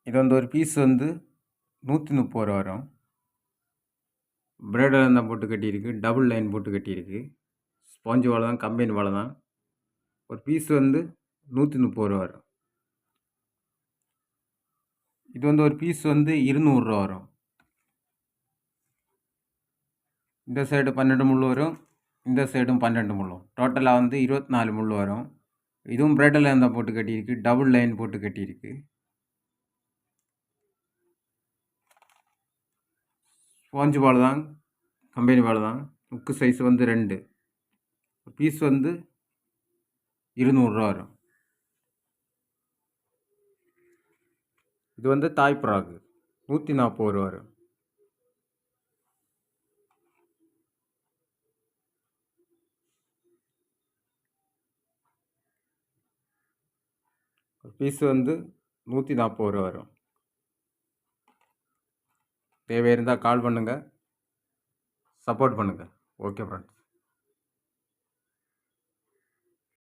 இது வந்து ஒரு பீஸ் வந்து 130 ரூபா வரும். பிரைடல் தான் போட்டு கட்டியிருக்கு. டபுள் லைன் போட்டு கட்டியிருக்கு. ஸ்பாஞ்சு வாழை தான், கம்பெனி வாழை தான். ஒரு பீஸ் வந்து 130 ரூபா வரும். இது வந்து ஒரு பீஸ் வந்து 200 ரூபா வரும். இந்த சைடு 12 முள் வரும், இந்த சைடும் 12 முள். டோட்டலாக வந்து 24 முள் வரும். இதுவும் பிரைடல் தான் போட்டு கட்டியிருக்கு. டபுள் லைன் போட்டு கட்டியிருக்கு. ஸ்பாஞ்சு வாழை தான், கம்பெனி வாழை தான். முக்கு சைஸ் வந்து 2. பீஸ் வந்து 200 ரூபா வரும். இது வந்து தாய் ஃப்ராக்கு 140 ரூபா வரும். பீஸ் வந்து 140 ரூபா வரும். தேவை இருந்தால் கால் பண்ணுங்கள், சப்போர்ட் பண்ணுங்கள். Okay friends.